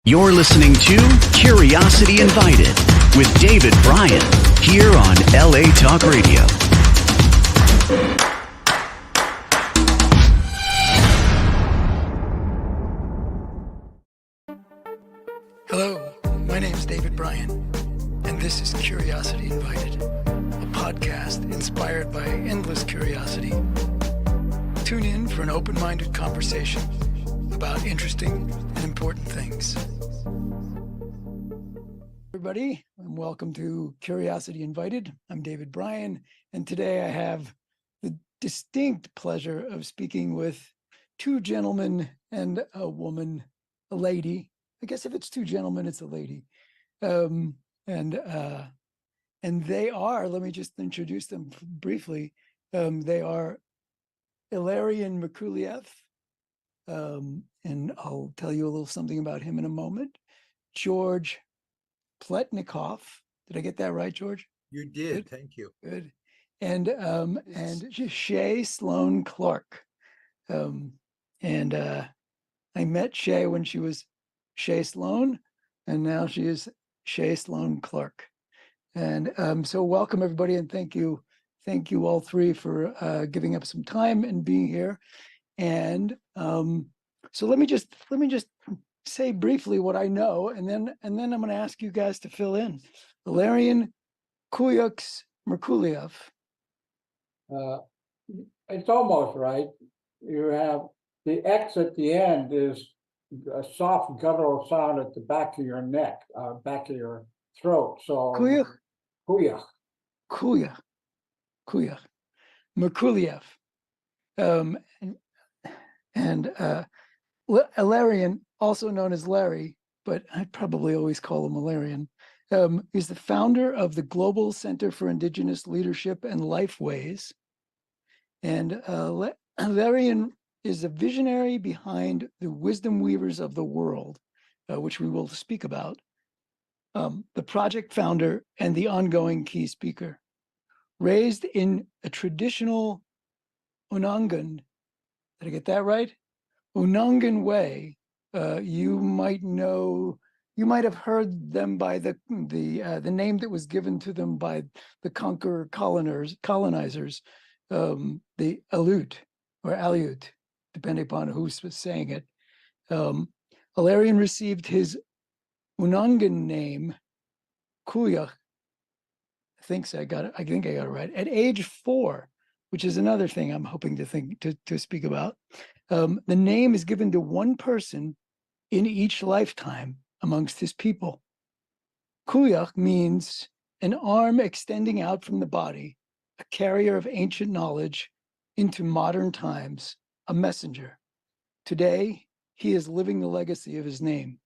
You're listening to Curiosity Invited with David Bryan here on LA Talk Radio. Hello, my name is David Bryan, and this is Curiosity Invited, a podcast inspired by endless curiosity. Tune in for an open-minded conversation about interesting and important things. Everybody, and welcome to Curiosity Invited. I'm David Bryan, and today I have the distinct pleasure of speaking with two gentlemen and a woman, a lady. I guess if it's two gentlemen, it's a lady. And they are, let me just introduce them briefly. They are Ilarion Merkuliev, and I'll tell you a little something about him in a moment. George Pletnikov. Did I get that right, George? You did. Good. Thank you. Good. And Shay Sloan Clark. I met Shay when she was Shay Sloan, and now she is Shay Sloan Clark. And so welcome everybody, and thank you all three for giving up some time and being here. And so let me just say briefly what I know, and then I'm going to ask you guys to fill in. Ilarion Merkuliev. It's almost right. You have the X at the end is a soft guttural sound at the back of your neck, back of your throat. So Kuya. Merkuliev. Ilarion, also known as Larry, but I'd probably always call him Ilarion, is the founder of the Global Center for Indigenous Leadership and Lifeways. And Ilarion is a visionary behind the Wisdom Weavers of the World, which we will speak about, the project founder and the ongoing key speaker. Raised in a traditional Unangan, did I get that right? Unangan way. You might have heard them by the name that was given to them by the conqueror colonizers, the Aleut or Aleut, depending upon who's saying it. Ilarion received his Unangan name, Kuya. I think I got it right, at age 4, which is another thing I'm hoping to speak about. The name is given to one person in each lifetime amongst his people. Kuya means an arm extending out from the body, a carrier of ancient knowledge into modern times, a messenger. Today, he is living the legacy of his name.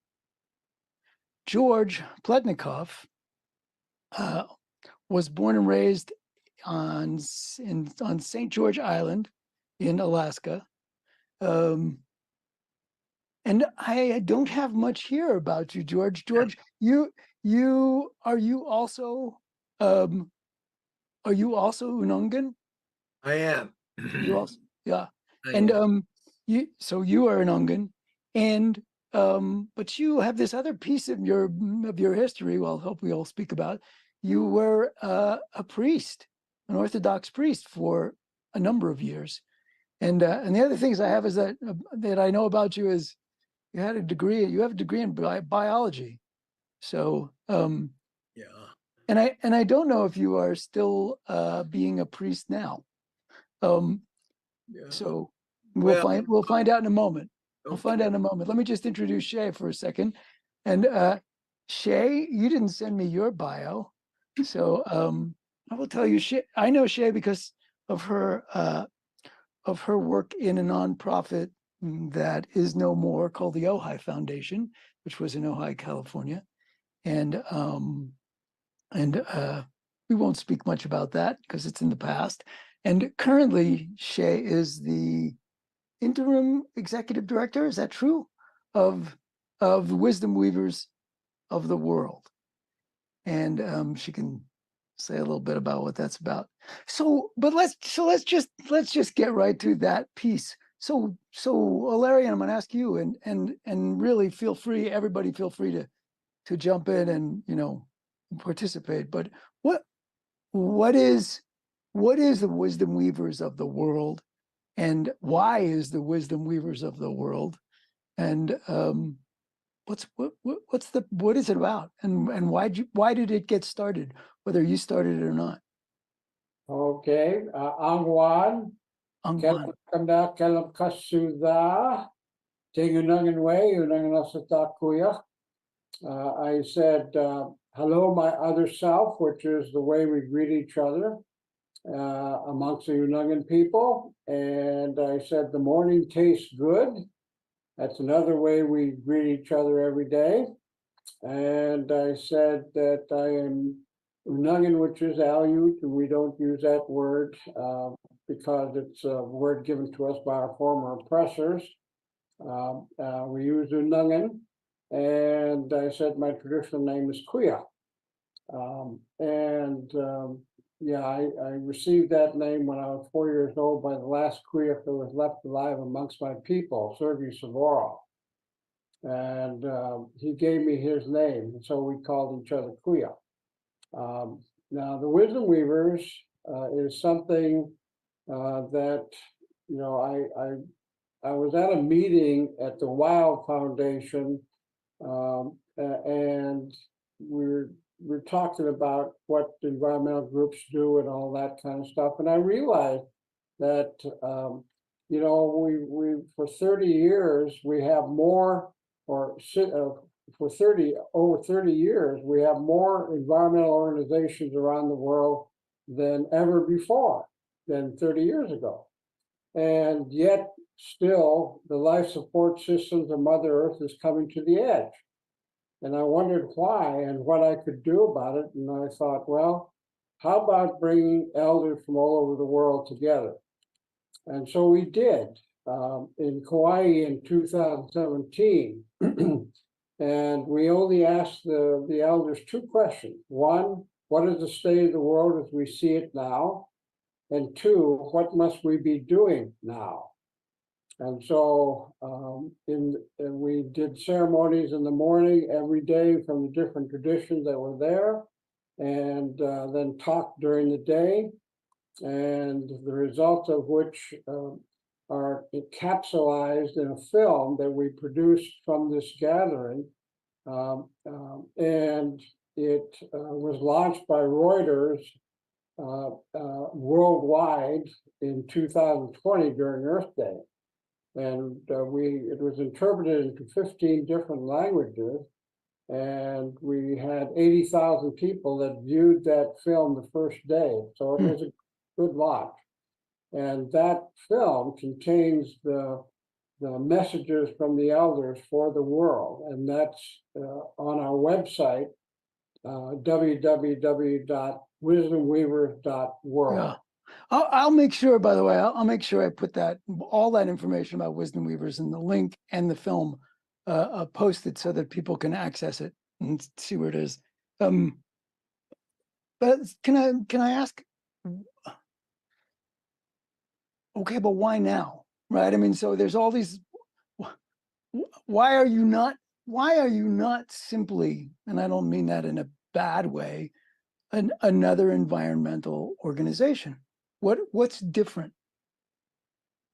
George Pletnikov was born and raised on St. George Island in Alaska. And I don't have much here about you, George. George, are you also Unangan? I am. You also, yeah. I And am. you are Unangan, and but you have this other piece of your history. Well, I hope we all speak about. You were a priest, an Orthodox priest for a number of years. And the other things I have is that I know about you is you have a degree in biology. So Yeah. and I don't know if you are still being a priest now. Yeah. So we'll find out in a moment. We'll find out in a moment. Let me just introduce Shay for a second. And Shay, you didn't send me your bio, so I will tell you. Shay, I know Shay because of her work in a nonprofit that is no more, called the Ojai Foundation, which was in Ojai, California, and we won't speak much about that because it's in the past. And currently, Shay is the interim executive director. Is that true? Of the Wisdom Weavers of the World, and she can say a little bit about what that's about. So, but let's just get right to that piece. So Alarian, I'm going to ask you, and really feel free, everybody feel free to jump in and, you know, participate. But what what is the wisdom weavers of the world, and why is the wisdom weavers of the world, and what is it about, and why did it get started, whether you started it or not? Okay, Angwan, Angwan. kanda kelam kasuda, tingunangan way, unangan asata kuya. I said, hello, my other self, which is the way we greet each other amongst the Unangan people. And I said, the morning tastes good. That's another way we greet each other every day. And I said that I am Unangan, which is Aleut, and we don't use that word because it's a word given to us by our former oppressors. We use Unangan, and I said my traditional name is Kuya. Yeah, I received that name when I was 4 years old by the last Kuya that was left alive amongst my people, Sergei Suvorov. And he gave me his name, and so we called each other Kuya. Now, the Wisdom Weavers is something that, you know, I was at a meeting at the Wild Foundation, and we're talking about what environmental groups do and all that kind of stuff. And I realized that, you know, we for 30 years, we have more, or for over 30 years, we have more environmental organizations around the world than ever before, than 30 years ago. And yet still the life support systems of Mother Earth is coming to the edge. And I wondered why and what I could do about it. And I thought, well, how about bringing elders from all over the world together? And so we did in Kauai in 2017. And we only asked the elders two questions. One, what is the state of the world as we see it now? And two, what must we be doing now? And so we did ceremonies in the morning every day from the different traditions that were there, and then talked during the day, and the results of which are encapsulated in a film that we produced from this gathering. And it was launched by Reuters worldwide in 2020 during Earth Day. And it was interpreted into 15 different languages, and we had 80,000 people that viewed that film the first day. So it was a good launch. And that film contains the messages from the elders for the world, and that's on our website, www.wisdomweavers.world. Yeah. I'll make sure, by the way, I'll make sure I put all that information about Wisdom Weavers in the link and the film posted so that people can access it and see where it is. But can I ask, okay, but why now? Right? I mean, so there's all these, why are you not simply, and I don't mean that in a bad way, another environmental organization? What's different?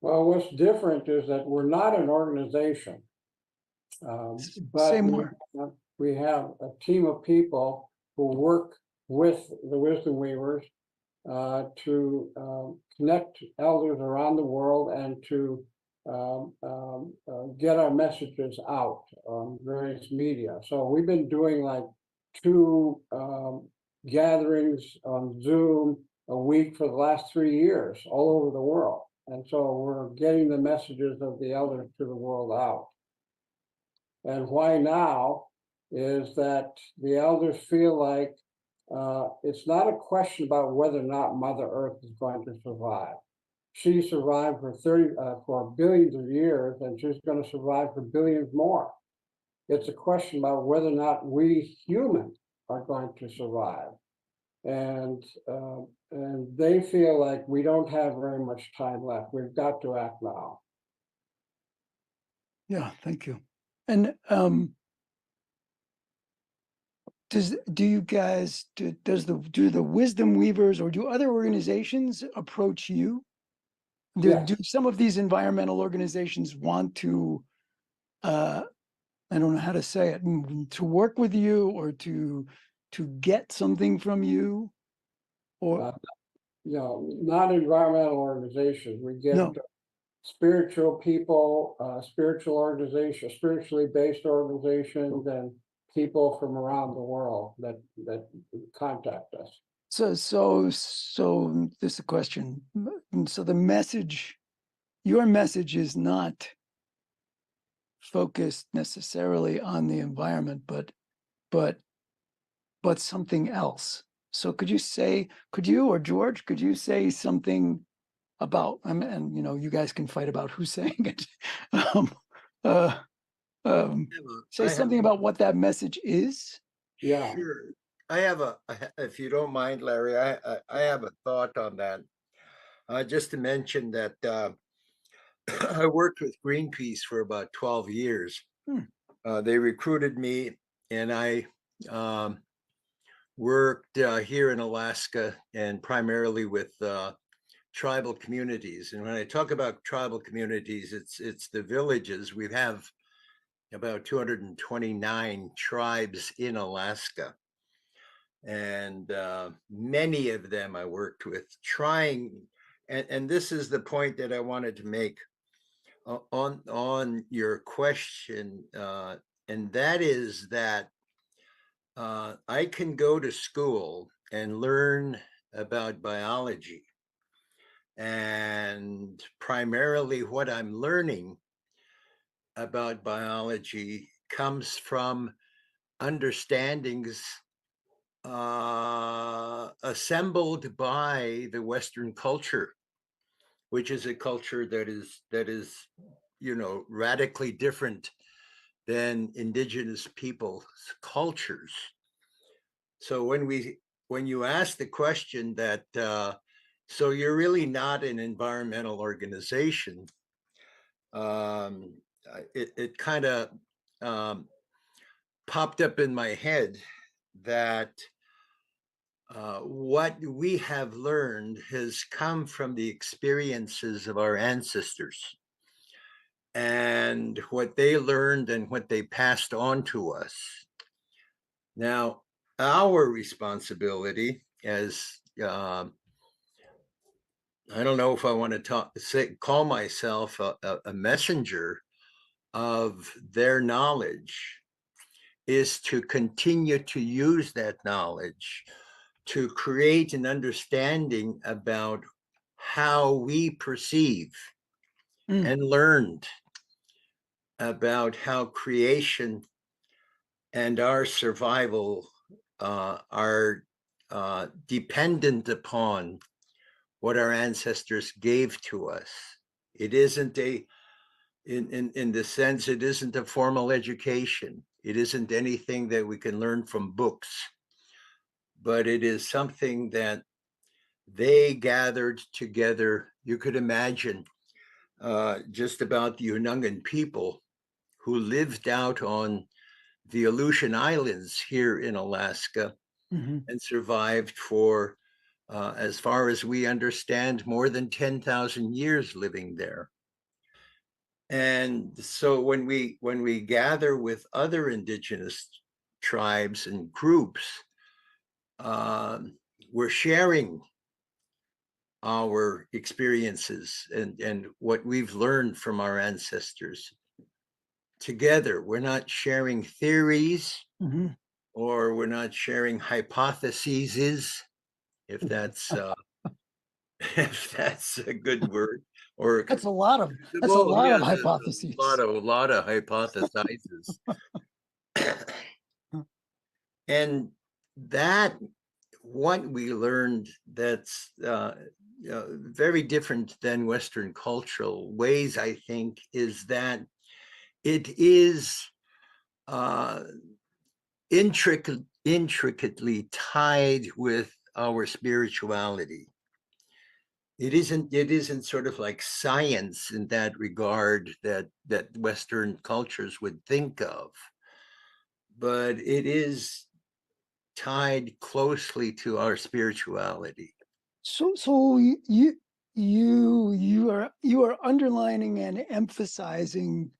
Well, what's different is that we're not an organization, but Say more. we have a team of people who work with the Wisdom Weavers to connect elders around the world and to get our messages out on various media. So we've been doing like 2 gatherings on Zoom a week for the last 3 years all over the world. And so we're getting the messages of the elders to the world out. And why now is that the elders feel like it's not a question about whether or not Mother Earth is going to survive. She survived for billions of years, and she's going to survive for billions more. It's a question about whether or not we humans are going to survive. And they feel like we don't have very much time left. We've got to act now. Yeah, thank you. And do you guys do the Wisdom Weavers or do other organizations approach you? Yes. Do some of these environmental organizations want to I don't know how to say it, to work with you or to get something from you? Or You know, not environmental organizations. We get no. spiritual people, spiritual organizations, spiritually based organizations, and people from around the world that contact us. So this is a question. So the message, your message is not focused necessarily on the environment, but something else. So could you or George, could you say something about, and you know, you guys can fight about who's saying it. um, uh, say I have something about what that message is. Yeah. Sure. If you don't mind, Larry, I have a thought on that. Just to mention that I worked with Greenpeace for about 12 years. Hmm. They recruited me, and I worked here in Alaska and primarily with tribal communities. And when I talk about tribal communities, it's the villages. We have about 229 tribes in Alaska. And many of them I worked with trying, and this is the point that I wanted to make on your question, and that is that I can go to school and learn about biology, and primarily what I'm learning about biology comes from understandings assembled by the Western culture, which is a culture that is radically different than indigenous people's cultures. So when you ask the question that so you're really not an environmental organization, um, it kind of popped up in my head that what we have learned has come from the experiences of our ancestors and what they learned and what they passed on to us. Now, our responsibility as I don't know if I want to call myself a messenger of their knowledge is to continue to use that knowledge to create an understanding about how we perceive and learned about how creation and our survival are dependent upon what our ancestors gave to us. It isn't in the sense, it isn't a formal education. It isn't anything that we can learn from books, but it is something that they gathered together. You could imagine just about the Unungan people who lived out on the Aleutian Islands here in Alaska and survived for, as far as we understand, more than 10,000 years living there. And so when we gather with other indigenous tribes and groups, we're sharing our experiences and what we've learned from our ancestors together. We're not sharing theories or we're not sharing hypotheses, if that's if that's a good word. Or That's a lot of yeah, hypotheses. a lot of hypothesizes. And that what we learned that's very different than Western cultural ways, I think, is that it is intricately tied with our spirituality. it isn't sort of like science in that regard that Western cultures would think of, but it is tied closely to our spirituality. So you are underlining and emphasizing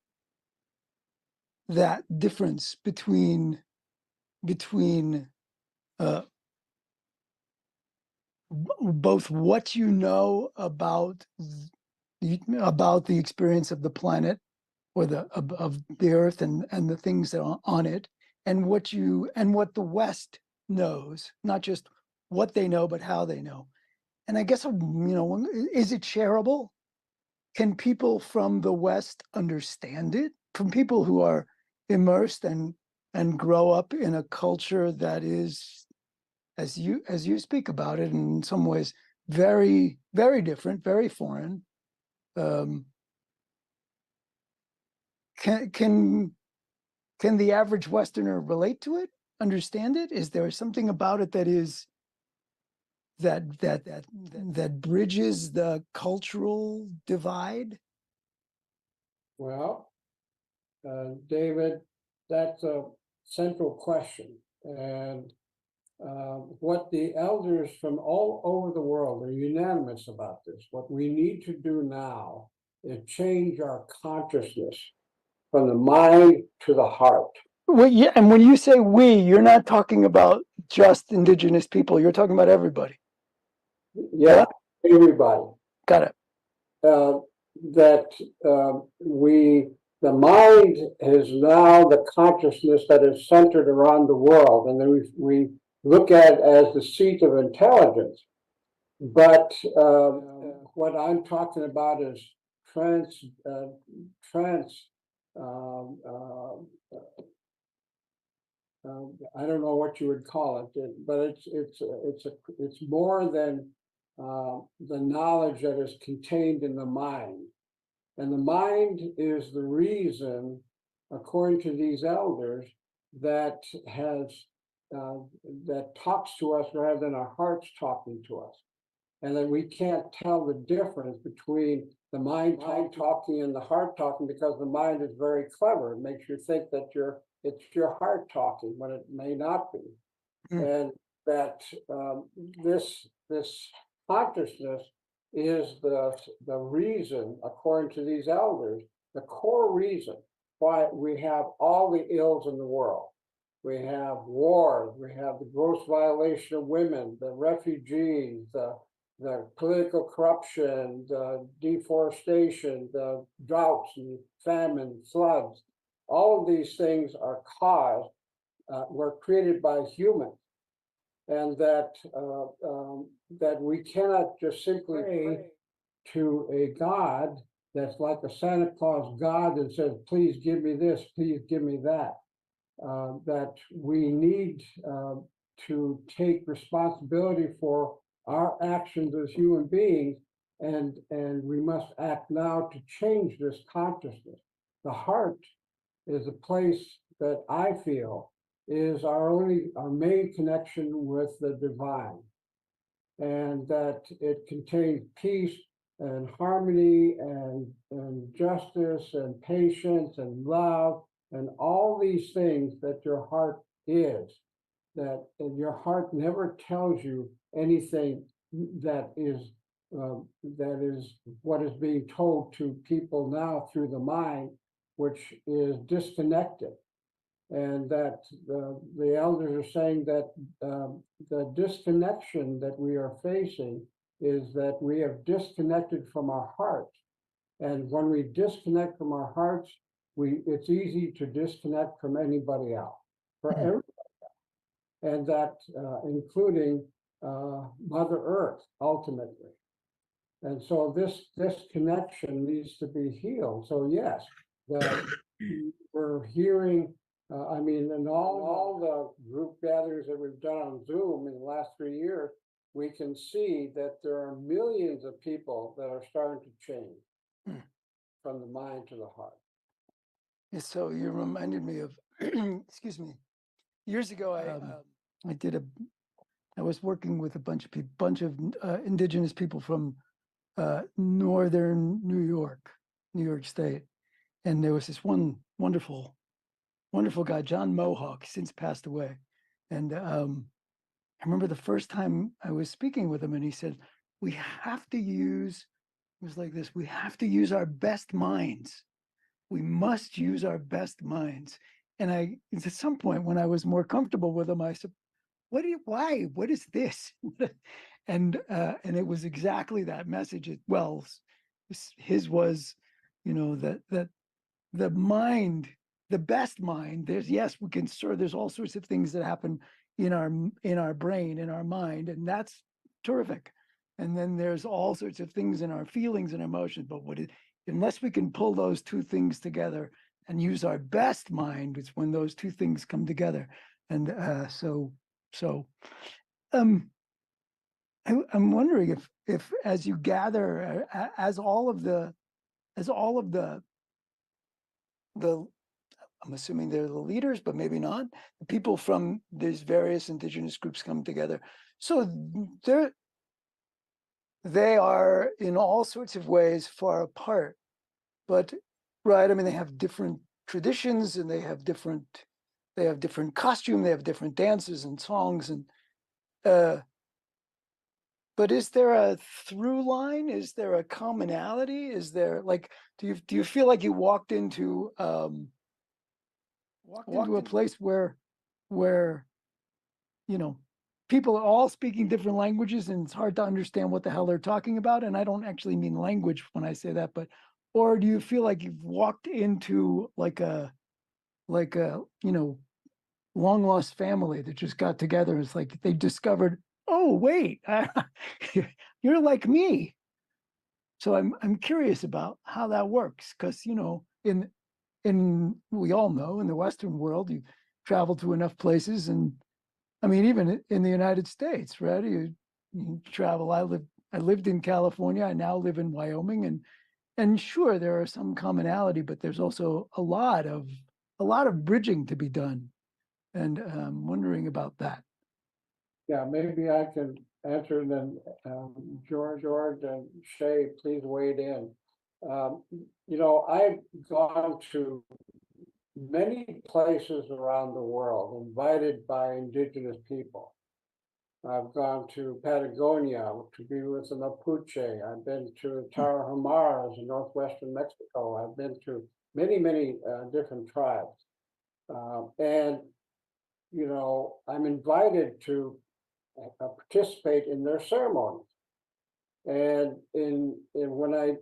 that difference between uh, both what you know about the experience of the planet or of the Earth and the things that are on it, and what the West knows, not just what they know, but how they know. And I guess, is it shareable? Can people from the West understand it? From people who are immersed and grow up in a culture that is, as you speak about it, in some ways very, very different, very foreign. Um, can the average Westerner relate to it? Understand it? Is there something about it that is that bridges the cultural divide? Well, David, that's a central question. And what the elders from all over the world are unanimous about this. What we need to do now is change our consciousness from the mind to the heart. Well, yeah, and when you say we, you're not talking about just indigenous people. You're talking about everybody. Yeah, everybody. Got it. That the mind is now the consciousness that is centered around the world, and then we look at it as the seat of intelligence. But what I'm talking about is trans um, uh, I don't know what you would call it, but it's more than the knowledge that is contained in the mind. And the mind is the reason, according to these elders, that has that talks to us rather than our hearts talking to us. And that we can't tell the difference between the mind talking and the heart talking, because the mind is very clever. It makes you think that it's your heart talking when it may not be. And that this consciousness is the reason, according to these elders, the core reason why we have all the ills in the world. We have wars, we have the gross violation of women, the refugees, the political corruption, the deforestation, the droughts and famine, floods. All of these things are caused, were created by humans, and that we cannot just simply pray to a God that's like a Santa Claus God that says, please give me this, please give me that. That we need to take responsibility for our actions as human beings, and we must act now to change this consciousness. The heart is a place that I feel is our main connection with the divine, and that it contains peace and harmony and justice and patience and love and all these things that your heart is. That your heart never tells you anything that is what is being told to people now through the mind, which is disconnected. And that the elders are saying that the disconnection that we are facing is that we have disconnected from our hearts. And when we disconnect from our hearts, it's easy to disconnect from anybody else, for everybody, and that including Mother Earth ultimately. And so this connection needs to be healed. So yes, we're hearing. I mean, in all the group gatherings that we've done on Zoom in the last 3 years, we can see that there are millions of people that are starting to change from the mind to the heart. So you reminded me of, excuse me, years ago I was working with a bunch of indigenous people from northern New York State. And there was this one wonderful guy, John Mohawk, since passed away. And I remember the first time I was speaking with him, and he said, we have to use, it was like this, we have to use our best minds. We must use our best minds. And at some point when I was more comfortable with him, I said, why? What is this? And it was exactly that message. Well, his was, that the mind, the best mind, we can there's all sorts of things that happen in our brain, in our mind, and that's terrific. And then there's all sorts of things in our feelings and emotions, but unless we can pull those two things together and use our best mind, it's when those two things come together. And so I'm wondering if as you gather, as all of the I'm assuming they're the leaders, but maybe not, the people from these various indigenous groups come together. So they are in all sorts of ways far apart, but right, I mean, they have different traditions, and they have different costume, they have different dances and songs, and but is there a through line? Is there a commonality? Is there, like, do you feel like you walked into a place where people are all speaking different languages, and it's hard to understand what the hell they're talking about? And I don't actually mean language when I say that, but, or do you feel like you've walked into like a long lost family that just got together? It's like they discovered, oh wait, you're like me. So I'm curious about how that works, because in we all know in the Western world, you travel to enough places, and I mean, even in the United States, right? You travel. I lived in California. I now live in Wyoming, and sure, there are some commonality, but there's also a lot of bridging to be done. And I'm wondering about that. Yeah, maybe I can answer, and then George and Shay, please wade in. I've gone to many places around the world, invited by indigenous people. I've gone to Patagonia to be with the Mapuche. I've been to Tarahumaras in northwestern Mexico. I've been to many, many different tribes. And, I'm invited to participate in their ceremonies. And when I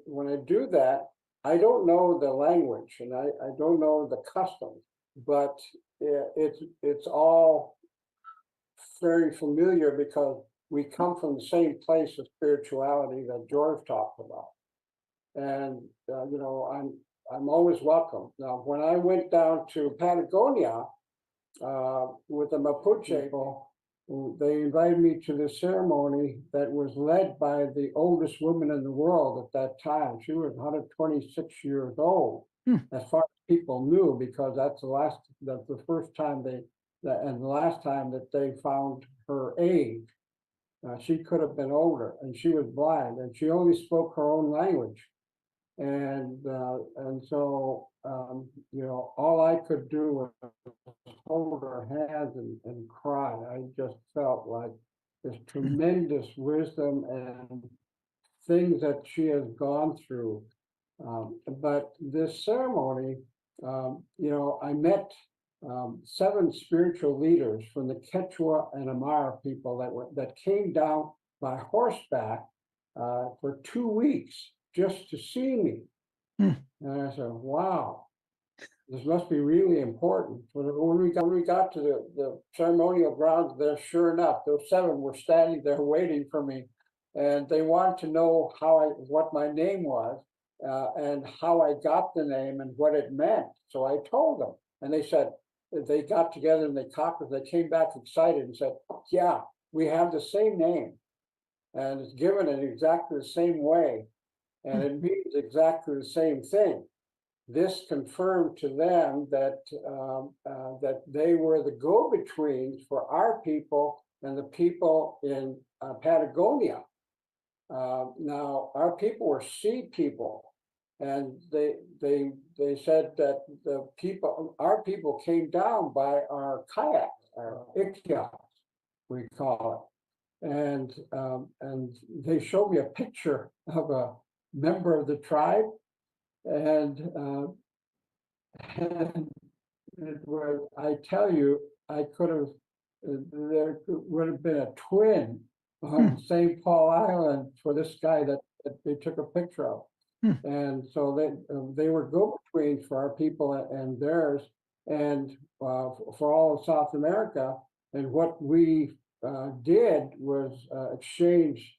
do that, I don't know the language, and I don't know the customs, but it's all very familiar because we come from the same place of spirituality that George talked about. And I'm always welcome. Now, when I went down to Patagonia with the Mapuche people, they invited me to the ceremony that was led by the oldest woman in the world at that time. She was 126 years old, as far as people knew, because that's the first time and the last time that they found her age. She could have been older, and she was blind, and she only spoke her own language. And so all I could do was hold her hands and cry. I just felt like this tremendous wisdom and things that she has gone through. But this ceremony, I met 7 spiritual leaders from the Quechua and Amara people that came down by horseback for 2 weeks just to see me. And I said, wow, this must be really important. When we got to the ceremonial grounds there, sure enough, those 7 were standing there waiting for me. And they wanted to know what my name was, and how I got the name and what it meant. So I told them, and they said, they got together and they talked, and they came back excited and said, yeah, we have the same name, and it's given in exactly the same way, and it means exactly the same thing. This confirmed to them that that they were the go-betweens for our people and the people in Patagonia. Now, our people were sea people, and they said that our people came down by our kayaks, our ikyas, we call it, and they showed me a picture of a member of the tribe, and, and it was, I tell you, I could have, there would have been a twin on St. Paul Island for this guy that they took a picture of. And so they were go-betweens for our people and theirs, and for all of South America. And what we did was exchange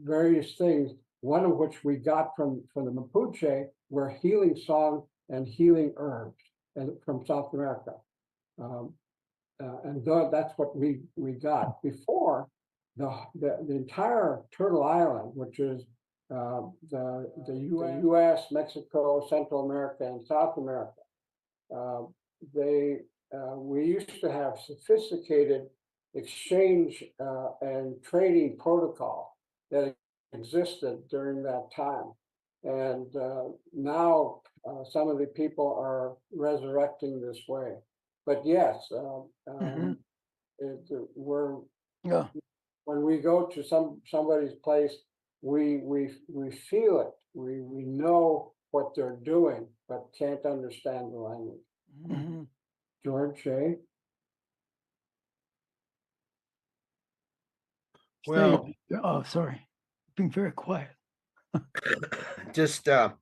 various things. One of which we got from the Mapuche were healing songs and healing herbs, and from South America. And that's what we got before the entire Turtle Island, which is the U.S., Mexico, Central America, and South America. We used to have sophisticated exchange and trading protocol that existed during that time. And now some of the people are resurrecting this way. But yes, Yeah. when we go to somebody's place, we feel it. We know what they're doing, but can't understand the language. George Shea? Well, Oh, sorry, being very quiet. just to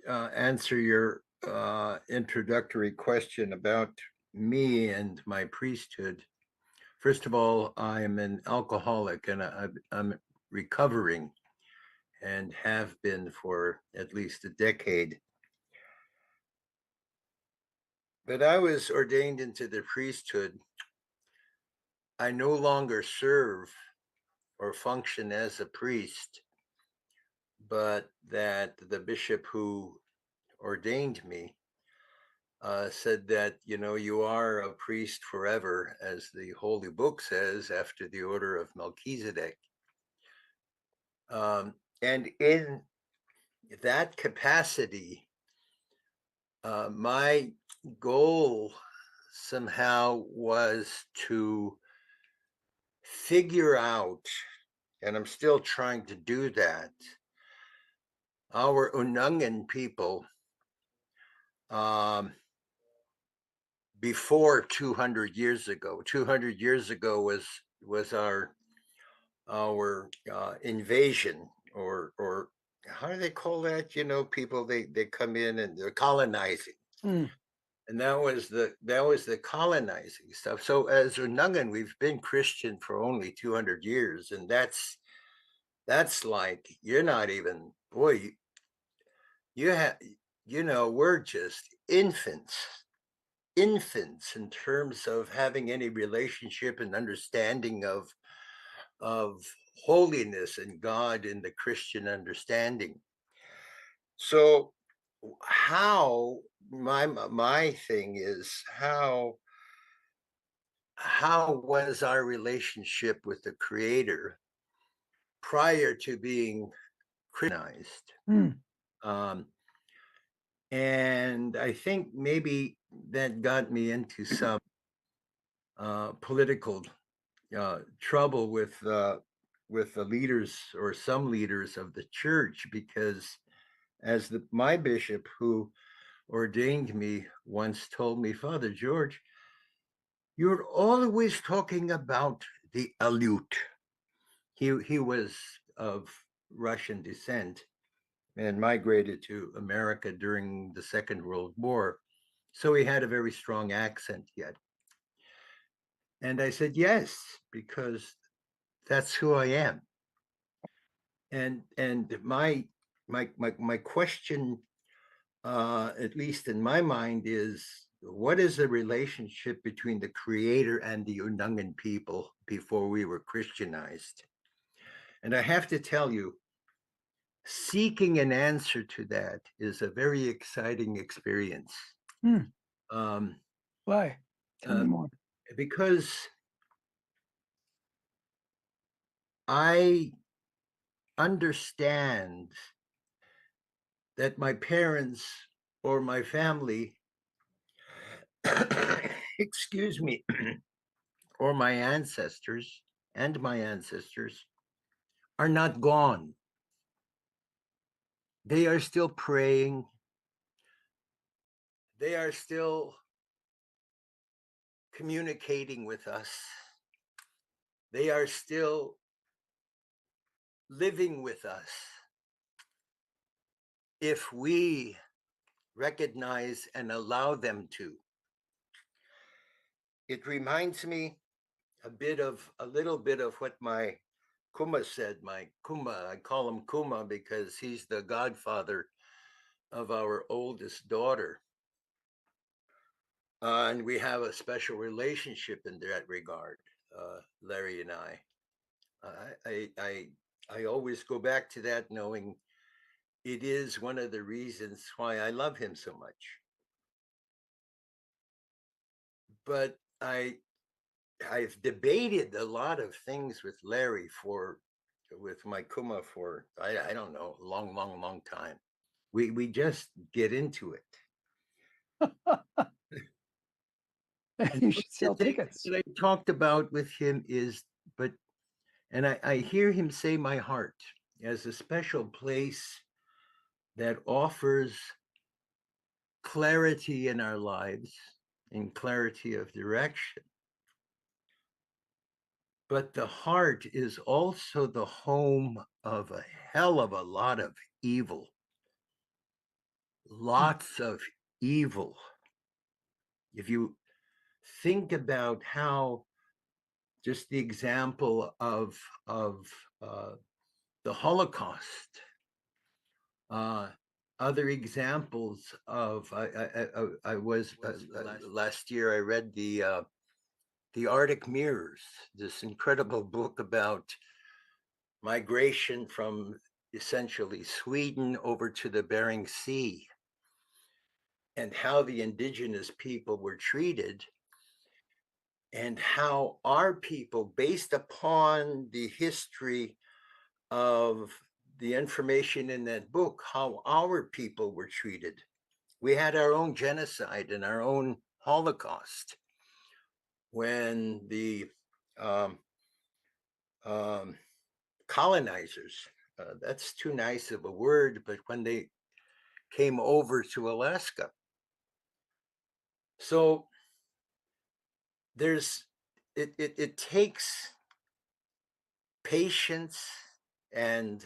answer your introductory question about me and my priesthood. First of all, I am an alcoholic, and I'm recovering and have been for at least a decade. But I was ordained into the priesthood. I no longer serve or function as a priest, but that the bishop who ordained me said that, you are a priest forever, as the Holy Book says, after the order of Melchizedek. And in that capacity, my goal somehow was to figure out, and I'm still trying to do that, our Unangan people before 200 years ago. 200 years ago was our invasion, or how do they call that? People they come in and they're colonizing. And that was the colonizing stuff. So as Unangan, we've been Christian for only 200 years, and that's like, you're not even, boy, you have, we're just infants in terms of having any relationship and understanding of holiness and God in the Christian understanding. So how my thing is, how was our relationship with the Creator prior to being Christianized? And I think maybe that got me into some political trouble with the leaders, or some leaders of the church, because as my bishop who ordained me once told me, Father George, you're always talking about the Aleut. He was of Russian descent and migrated to America during the Second World War. So he had a very strong accent yet. And I said, yes, because that's who I am. And my question, at least in my mind, is, what is the relationship between the Creator and the Unangan people before we were Christianized? And I have to tell you, seeking an answer to that is a very exciting experience. Why? Tell me more. Because I understand that my parents or my family, excuse me, or my ancestors are not gone. They are still praying. They are still communicating with us. They are still living with us. If we recognize and allow them to. It reminds me a little bit of what my Kuma said. My Kuma, I call him Kuma because he's the godfather of our oldest daughter. And we have a special relationship in that regard, Larry and I. I always go back to that, knowing it is one of the reasons why I love him so much. But I've debated a lot of things with Larry with my Kuma for I don't know, a long time. We just get into it. You should The sell thing tickets. that I talked about with him is, and I hear him say my heart as a special place that offers clarity in our lives and clarity of direction. But the heart is also the home of a hell of a lot of evil. Lots of evil. If you think about how just the example of the Holocaust, other examples of I was last year I read the Arctic Mirrors, this incredible book about migration from essentially Sweden over to the Bering Sea and how the indigenous people were treated, and how our people, based upon the history of the information in that book, how our people were treated. We had our own genocide and our own Holocaust when the colonizers, that's too nice of a word, but when they came over to Alaska. So it takes patience and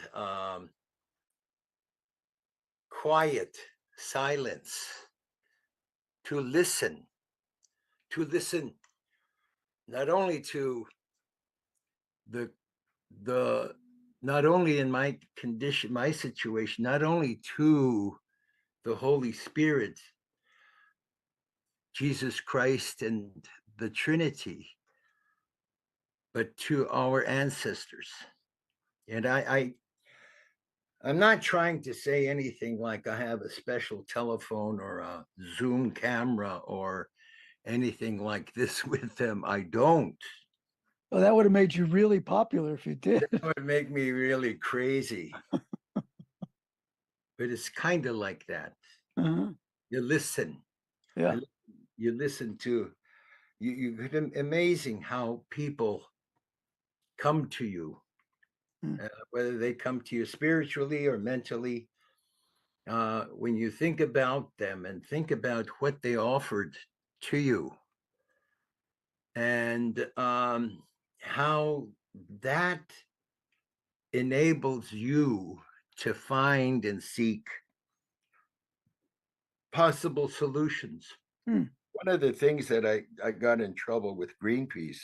quiet silence to listen not only to the not only in my condition, my situation, not only to the Holy Spirit, Jesus Christ, and the Trinity, but to our ancestors. And I'm not trying to say anything like I have a special telephone or a Zoom camera or anything like this with them. I don't. Well, that would have made you really popular if you did. That would make me really crazy. But it's kind of like that. Uh-huh. You listen. Yeah. You listen to amazing how people come to you, whether they come to you spiritually or mentally. When you think about them and think about what they offered to you, and how that enables you to find and seek possible solutions. One of the things that I got in trouble with Greenpeace,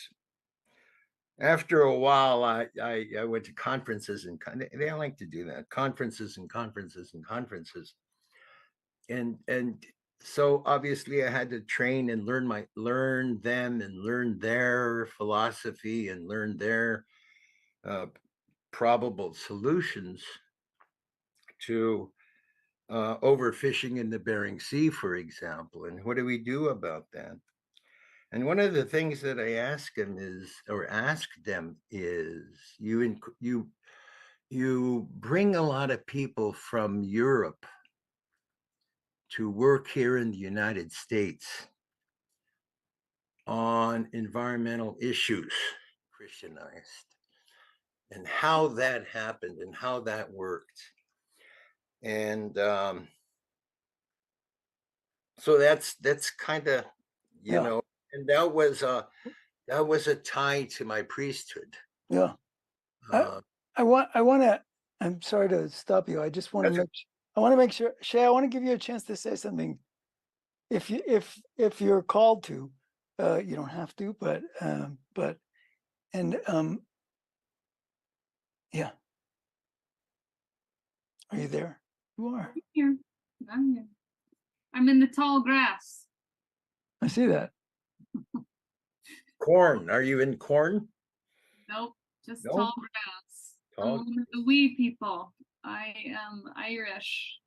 after a while, I went to conferences, and they like to do that, conferences and conferences and conferences. And so obviously I had to train and learn them and learn their philosophy and learn their probable solutions to overfishing in the Bering Sea, for example. And what do we do about that? And one of the things that I ask them is, you bring a lot of people from Europe to work here in the United States on environmental issues, Christianized, and how that happened and how that worked. And so that's kind of, Yeah. and that was a tie to my priesthood. Yeah. Uh, I want to, I'm sorry to stop you. I just want to make sure, Shay, I want to give you a chance to say something. If you're called to, you don't have to, but yeah. Are you there? You are. Here. I'm here. I'm in the tall grass. I see that. corn. Are you in corn? Nope, just No? tall grass. Tall I'm one of the wee people. I am Irish.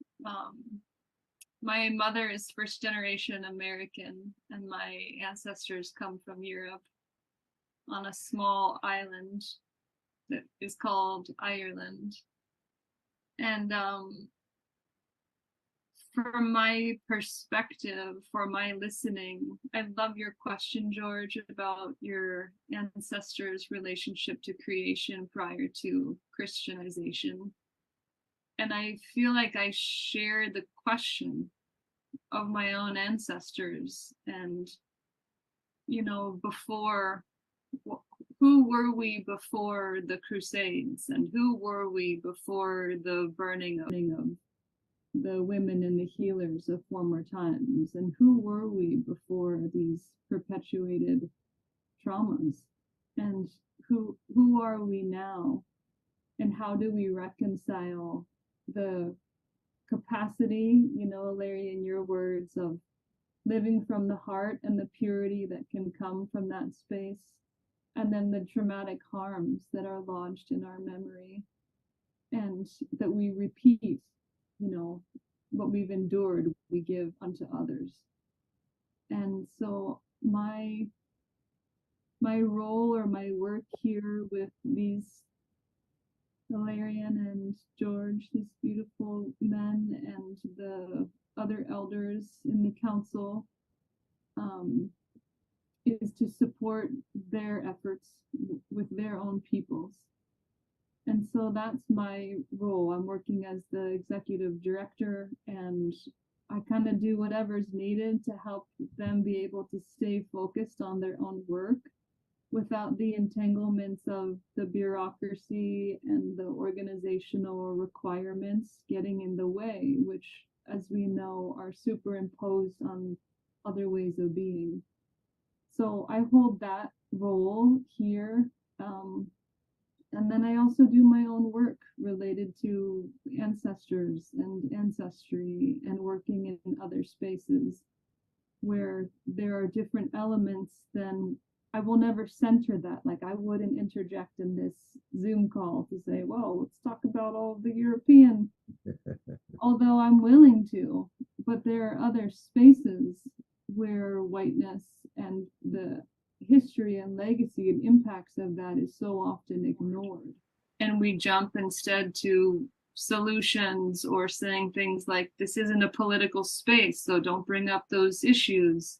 My mother is first generation American, and my ancestors come from Europe on a small island that is called Ireland. And from my perspective, for my listening, I love your question, George, about your ancestors' relationship to creation prior to Christianization. And I feel like I share the question of my own ancestors and, before, who were we before the Crusades, and who were we before the burning of the women and the healers of former times, and who were we before these perpetuated traumas, and who are we now, and how do we reconcile the capacity, Larry, in your words, of living from the heart and the purity that can come from that space, and then the traumatic harms that are lodged in our memory and that we repeat, what we've endured, we give unto others. And so my role or my work here with these Valerian and George, these beautiful men, and the other elders in the council, is to support their efforts with their own peoples. And so that's my role. I'm working as the executive director, and I kind of do whatever's needed to help them be able to stay focused on their own work without the entanglements of the bureaucracy and the organizational requirements getting in the way, which, as we know, are superimposed on other ways of being. So I hold that role here. And then I also do my own work related to ancestors and ancestry and working in other spaces where there are different elements. Then I will never center that. Like, I wouldn't interject in this Zoom call to say, well, let's talk about all the European, although I'm willing to. But there are other spaces where whiteness and the history and legacy and impacts of that is so often ignored. And we jump instead to solutions or saying things like, this isn't a political space, so don't bring up those issues.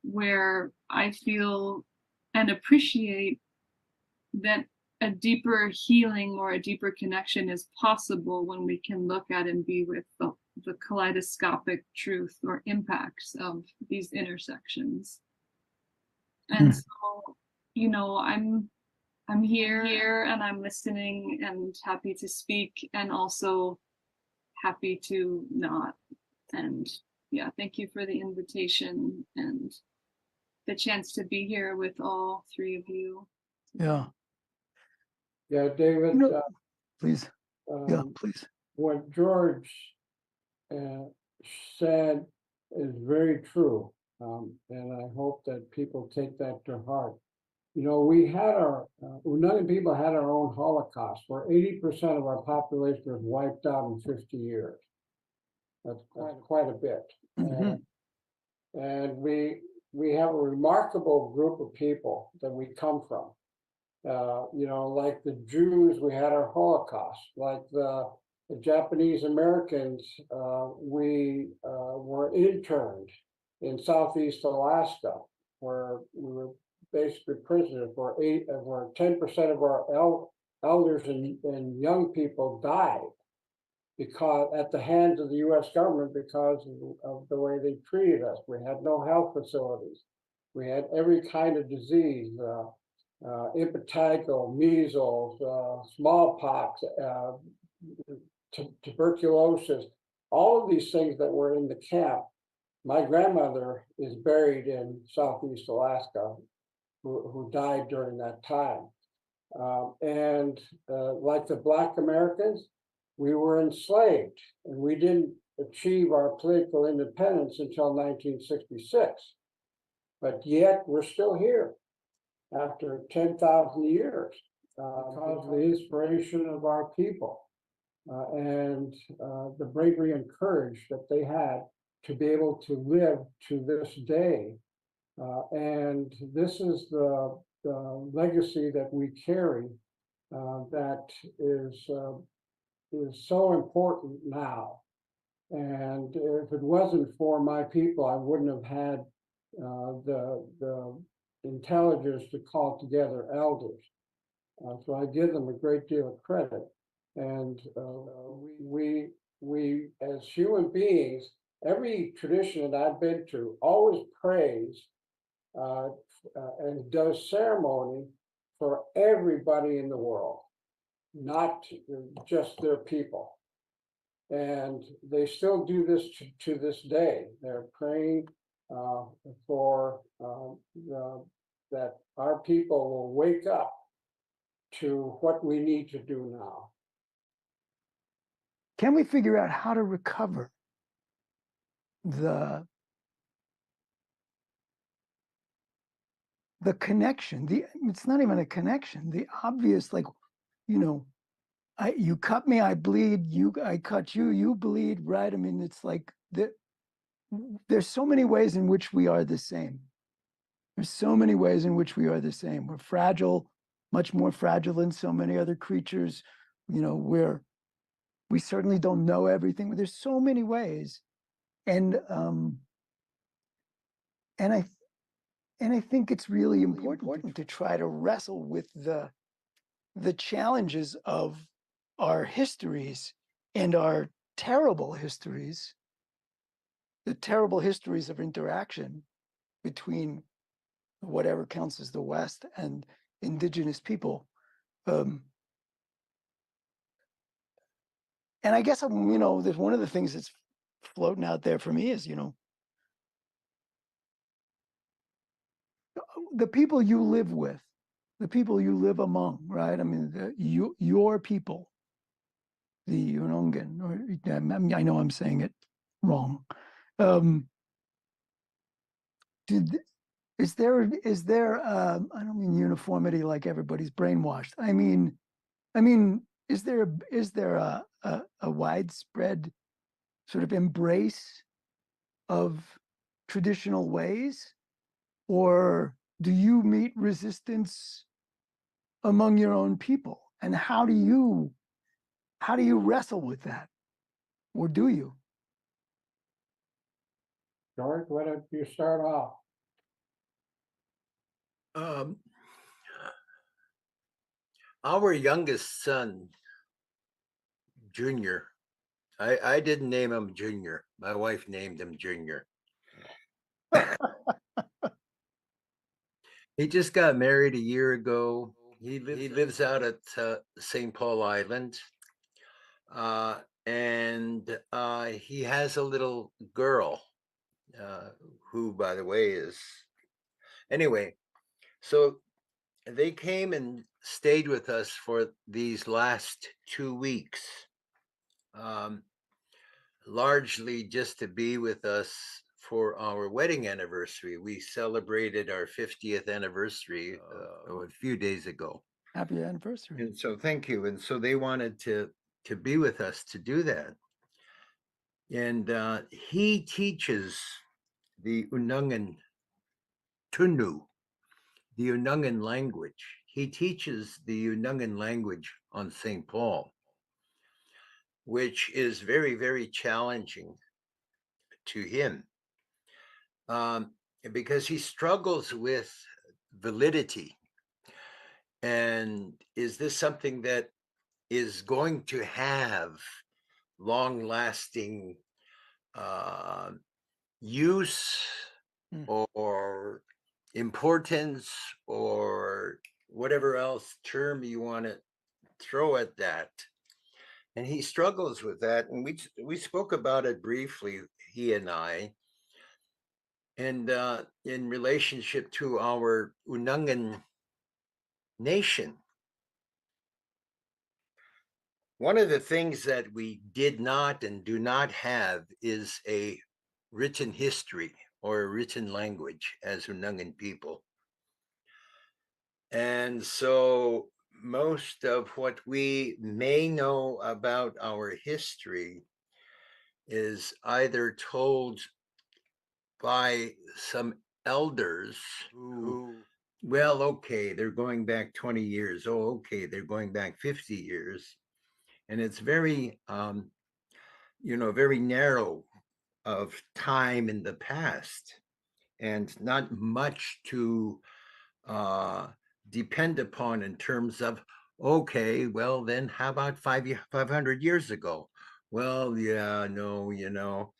Where I feel and appreciate that a deeper healing or a deeper connection is possible when we can look at and be with the kaleidoscopic truth or impacts of these intersections. And so, I'm here and I'm listening and happy to speak, and also happy to not. And yeah, thank you for the invitation and the chance to be here with all three of you. Yeah. Yeah, David, Please. Yeah, please. what George said is very true. And I hope that people take that to heart. We had none people had our own Holocaust, where 80% of our population was wiped out in 50 years. That's quite a bit. Mm-hmm. And we we have a remarkable group of people that we come from. You know, like the Jews, we had our Holocaust. Like the Japanese Americans, we were interned in Southeast Alaska, where we were basically prisoners. Where 10% of our elders and young people died because at the hands of the U.S. government because of the way they treated us. We had no health facilities. We had every kind of disease, impetigo, measles, smallpox, tuberculosis, all of these things that were in the camp. My grandmother is buried in Southeast Alaska, who died during that time. And like the Black Americans, we were enslaved, and we didn't achieve our political independence until 1966. But yet we're still here after 10,000 years because of the inspiration of our people and the bravery and courage that they had to be able to live to this day. And this is the legacy that we carry that is so important now. And if it wasn't for my people, I wouldn't have had the intelligence to call together elders. So I give them a great deal of credit. And we as human beings, every tradition that I've been to always prays and does ceremony for everybody in the world, not just their people. And they still do this to this day. They're praying for that our people will wake up to what we need to do now. Can we figure out how to recover the connection? It's not even a connection. The obvious, like, you know, you cut me, I bleed. I cut you, you bleed. Right? I mean, it's like there's so many ways in which we are the same. There's so many ways in which we are the same. We're fragile, much more fragile than so many other creatures. You know, we certainly don't know everything, but there's so many ways. And I think it's really important to try to wrestle with the challenges of our histories and our terrible histories, the terrible histories of interaction between whatever counts as the West and indigenous people. And I guess, you know, there's one of the things that's floating out there for me is, you know, the people you live with, the people you live among, right? I mean, your people, the Unongan, or I know I'm saying it wrong. Is there I don't mean uniformity like everybody's brainwashed. I mean, is there a widespread sort of embrace of traditional ways, or do you meet resistance among your own people? And how do you wrestle with that, or do you? George, why don't you start off? Our youngest son, Junior, I didn't name him Junior. My wife named him Junior. He just got married a year ago. He lives out at St. Paul Island. And he has a little girl who, by the way, is... Anyway, so they came and stayed with us for these last 2 weeks, largely just to be with us for our wedding anniversary. We celebrated our 50th anniversary a few days ago. Happy anniversary. And so thank you. And so they wanted to be with us to do that. And he teaches the Unungan Tunu, the Unungan language. He teaches the Unungan language on St. Paul, which is very, very challenging to him, because he struggles with validity. And is this something that is going to have long lasting use or importance or whatever else term you want to throw at that? And he struggles with that. And we spoke about it briefly, he and I, and in relationship to our Unungan nation. One of the things that we did not and do not have is a written history or a written language as Unungan people. And so most of what we may know about our history is either told by some elders who, well, okay, they're going back 20 years. Oh, okay, they're going back 50 years. And it's very, very narrow of time in the past and not much to depend upon in terms of, okay, well, then how about 500 years ago? Well, yeah, no.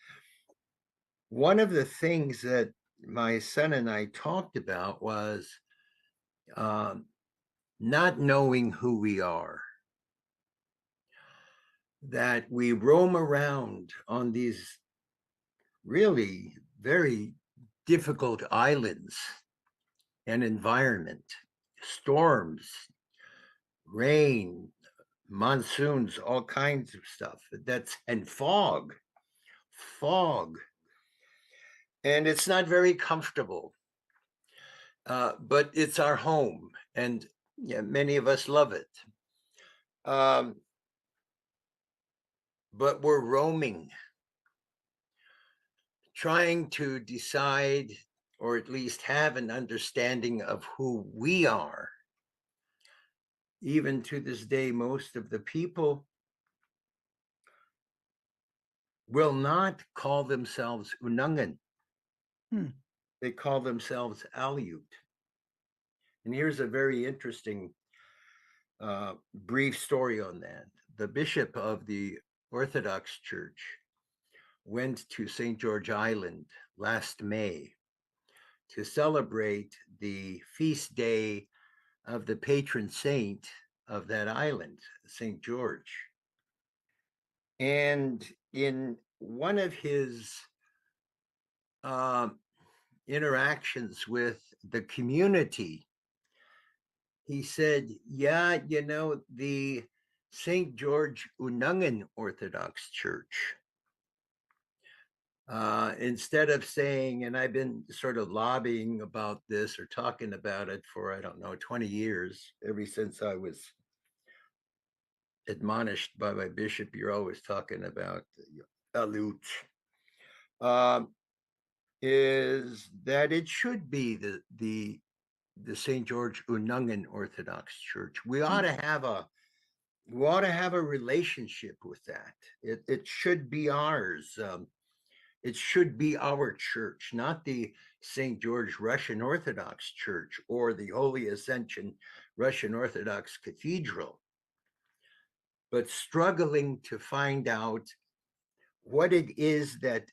One of the things that my son and I talked about was not knowing who we are, that we roam around on these really very difficult islands and environment, storms, rain, monsoons, all kinds of stuff. And fog. And it's not very comfortable, but it's our home, and yeah, many of us love it. But we're roaming, trying to decide, or at least have an understanding of who we are. Even to this day, most of the people will not call themselves Unungan. They call themselves Aleut. And here's a very interesting brief story on that. The bishop of the Orthodox Church went to St. George Island last May to celebrate the feast day of the patron saint of that island, St. George. And in one of his interactions with the community, he said, yeah, the St. George Unungan Orthodox Church, instead of saying, and I've been sort of lobbying about this or talking about it for, I don't know, 20 years, ever since I was admonished by my bishop, you're always talking about Aleut, is that it should be the St. George Unungan Orthodox Church. We ought to have a relationship with that. It should be ours. It should be our church, not the St. George Russian Orthodox Church or the Holy Ascension Russian Orthodox Cathedral, but struggling to find out what it is that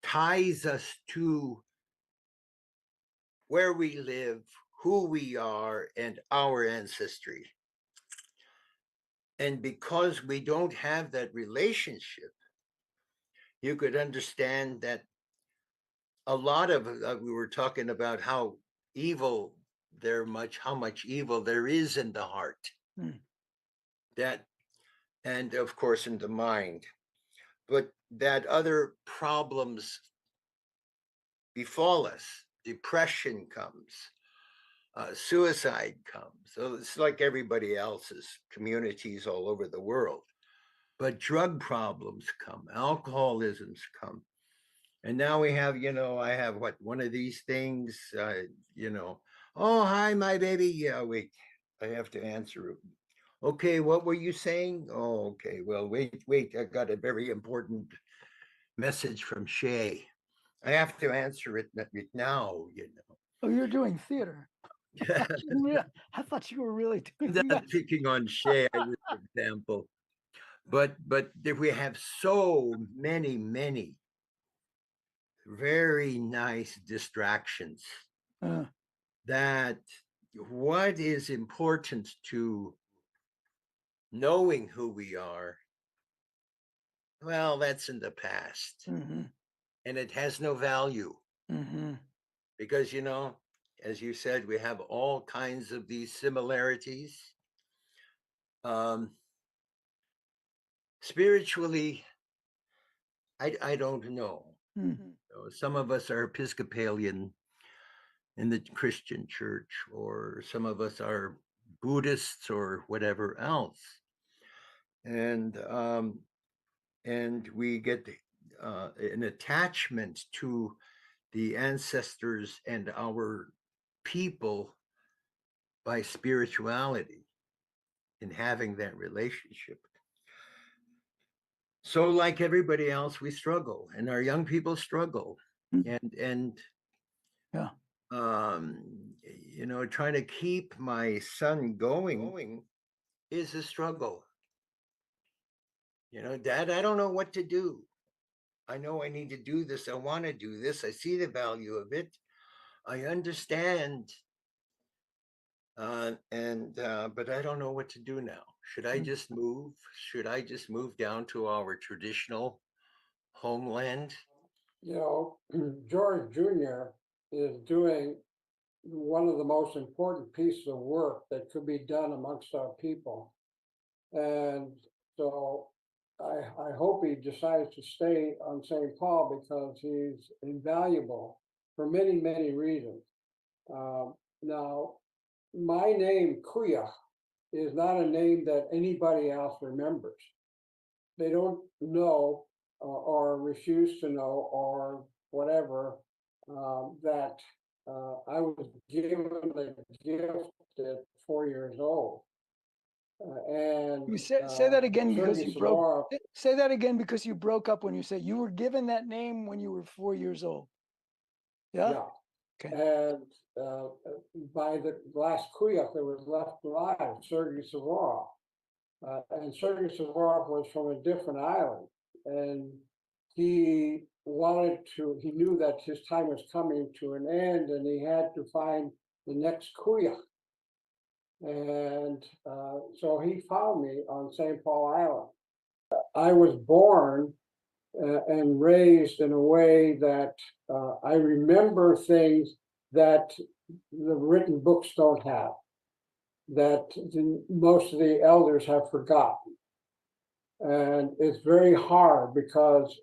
ties us to where we live, who we are, and our ancestry. And because we don't have that relationship, you could understand that a lot of we were talking about how much evil there is in the heart, that, and of course in the mind, but that other problems befall us. Depression comes, suicide comes. So it's like everybody else's communities all over the world. But drug problems come, alcoholisms come, And now we have, I have one of these things, oh, hi, my baby. Yeah, wait, I have to answer it. Okay, what were you saying? Oh, okay. Well, wait, I got a very important message from Shay. I have to answer it now, Oh, you're doing theater. I thought you were really doing Not that. picking on Shay, I use an example. But we have so many very nice distractions Uh, that what is important to knowing who we are, well, that's in the past. mhm, And it has no value mhm, because, as you said, we have all kinds of these similarities. Um, Spiritually, I don't know. mhm. Some of us are Episcopalian in the Christian church, or some of us are Buddhists or whatever else. And we get an attachment to the ancestors and our people by spirituality in having that relationship. So, like everybody else, we struggle, and our young people struggle, Mm. and Yeah. um, trying to keep my son going is a struggle. Dad, I don't know what to do. I know I need to do this. I want to do this. I see the value of it. I understand. But I don't know what to do now. Should I just move? Should I just move down to our traditional homeland? George Jr. is doing one of the most important pieces of work that could be done amongst our people. And so I hope he decides to stay on St. Paul because he's invaluable for many reasons. Now, my name, Kuya, is not a name that anybody else remembers. They don't know or refuse to know or whatever that I was given the gift at 4 years old. And You say that again because Sergei you broke. Suvorov, Say that again because you broke up when you said you were given that name when you were 4 years old. Yeah. yeah. Okay. And by the last Kuyak that was left alive, Sergei Suvorov. And Sergei Suvorov was from a different island. And he knew that his time was coming to an end and he had to find the next Kuyak. And so he found me on St. Paul Island. I was born and raised in a way that I remember things that the written books don't have, that most of the elders have forgotten. And it's very hard because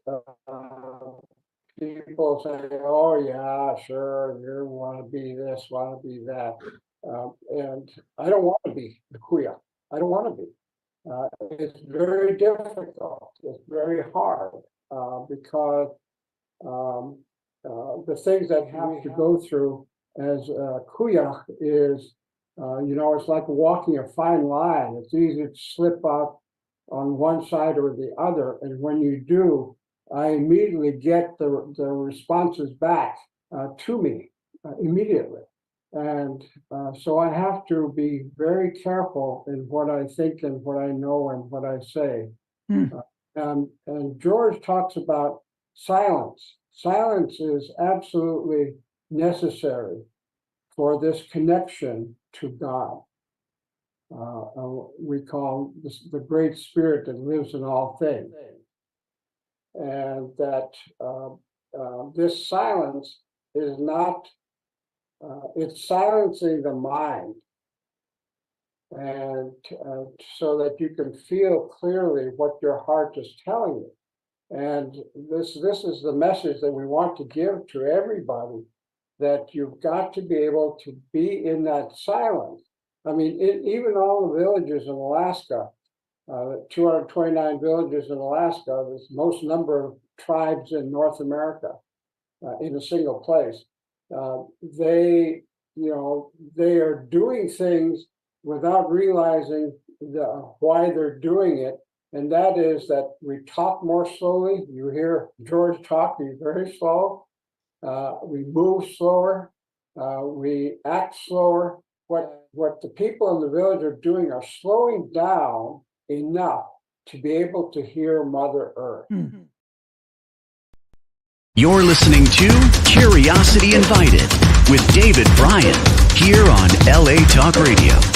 people say, oh, yeah, sure, you want to be this, want to be that. And I don't want to be the Kuya. I don't want to be. It's very difficult. It's very hard because the things that have to go through as Kuya is, it's like walking a fine line. It's easy to slip up on one side or the other. And when you do, I immediately get the responses back to me immediately. And so I have to be very careful in what I think and what I know and what I say. And George talks about silence. Silence is absolutely necessary for this connection to God. We call this the Great Spirit that lives in all things. And that this silence is not, it's silencing the mind. And so that you can feel clearly what your heart is telling you. And this is the message that we want to give to everybody, that you've got to be able to be in that silence. I mean, even all the villages in Alaska, 229 villages in Alaska, the most number of tribes in North America. in a single place. They, they are doing things without realizing why they're doing it. And that is that we talk more slowly. You hear George talk, he's very slow. We move slower. We act slower. What the people in the village are doing are slowing down enough to be able to hear Mother Earth. You're listening to Curiosity Invited with David Bryan here on LA Talk Radio.